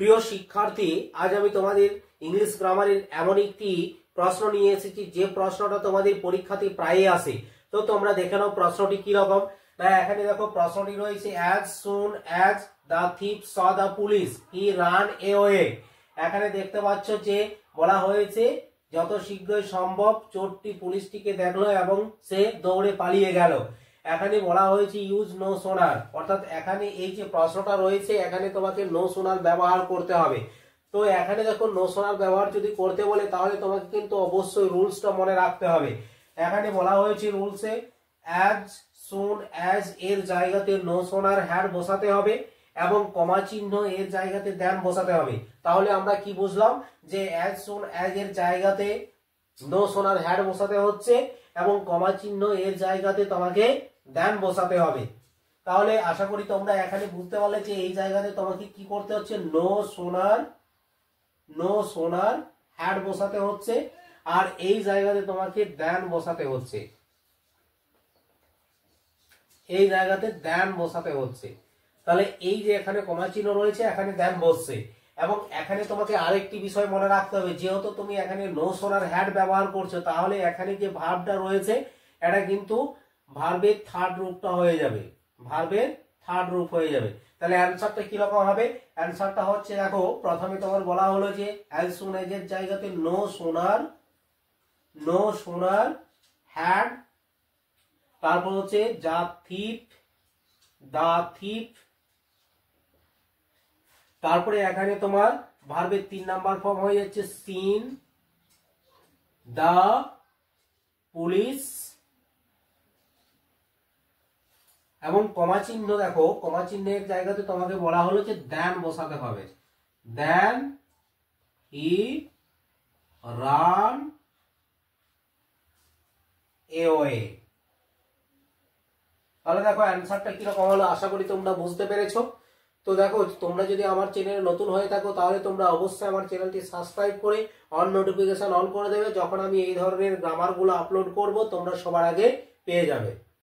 প্রিয় শিক্ষার্থী, আজ আমি তোমাদের ইংলিশ গ্রামারের এমন একটি প্রশ্ন নিয়ে এসেছি যে প্রশ্নটা তোমাদের পরীক্ষাতে প্রায়ই আসে। তো তোমরা দেখে নাও প্রশ্নটি কি রকম। না, এখানে দেখো প্রশ্নটি রয়েছে, as soon as the thief saw the police he ran away। এখানে দেখতে পাচ্ছ যে বলা হয়েছে যত শীঘ্রই সম্ভব চোরটি পুলিশটিকে দেখলো এবং সে দৌড়ে পালিয়ে গেল। এখানে বলা হয়েছে ইউজ নো সোনার, অর্থাৎ এখানে এই যে প্রশ্নটা রয়েছে এখানে তোমাকে নো সোনার ব্যবহার করতে হবে। তো এখানে দেখো নো সোনার ব্যবহার যদি করতে বলে তাহলে তোমাকে কিন্তু অবশ্যই রুলসটা মনে রাখতে হবে। এখানে বলা হয়েছে রুলসে as soon as এর জায়গাতে নো সোনার হ্যাড বসাতে হবে এবং কমা চিহ্ন এর জায়গাতে দেন বসাতে হবে। তাহলে আমরা কি বুঝলাম যে as soon as এর জায়গাতে নো সোনার হ্যাড বসাতে হচ্ছে এবং কমা চিহ্ন এর জায়গাতে তোমাকে দেন বসাতে হবে। তাহলে আশা করি তোমরা এখানে বুঝতে পারলে যে এই জায়গাতে তোমাকে কি করতে হচ্ছে, নো সোনার হ্যাড বসাতে হচ্ছে আর এই জায়গাতে তোমাকে দেন বসাতে হচ্ছে, এই জায়গাতে দেন বসাতে হচ্ছে। তাহলে এই যে এখানে কমা চিহ্ন রয়েছে এখানে দেন বসছে। এবং এখানে তোমাকে আরেকটি বিষয় মনে রাখতে হবে, যেহেতু তুমি এখানে নো সোনার হ্যাড ব্যবহার করছো তাহলে এখানে যে ভার্বটা রয়েছে এটা কিন্তু ভার্বের থার্ড রূপটা হয়ে যাবে, ভার্বের থার্ড রূপ হয়ে যাবে। তাহলে অ্যানসারটা কি রকম হবে? অ্যানসারটা হচ্ছে, দেখো প্রথমে তোমার বলা হলো যে as soon as এর জায়গাতে নো সোনার হ্যাড, তারপর হচ্ছে দা থিপ, তারপরে এখানে তোমার ভার্বের 3 নাম্বার ফর্ম হয়ে যাচ্ছে সিন দা পুলিশ এবং কমা চিহ্ন, দেখো কমা চিহ্নের জায়গাতে তোমাকে বলা হলো যে দেন বসাতে হবে, দেন হি রান এওয়ে। তাহলে দেখো অ্যানসারটা কিরকম হলো, আশা করি তোমরা বুঝতে পেরেছো। তো দেখো তোমরা যদি আমার চ্যানেলে নতুন হয়ে থাকো তাহলে তোমরা অবশ্যই আমার চ্যানেলটি সাবস্ক্রাইব করে অন নোটিফিকেশন অন করে দেবে, যখন আমি এই ধরনের গ্রামারগুলো আপলোড করব তোমরা সবার আগে পেয়ে যাবে।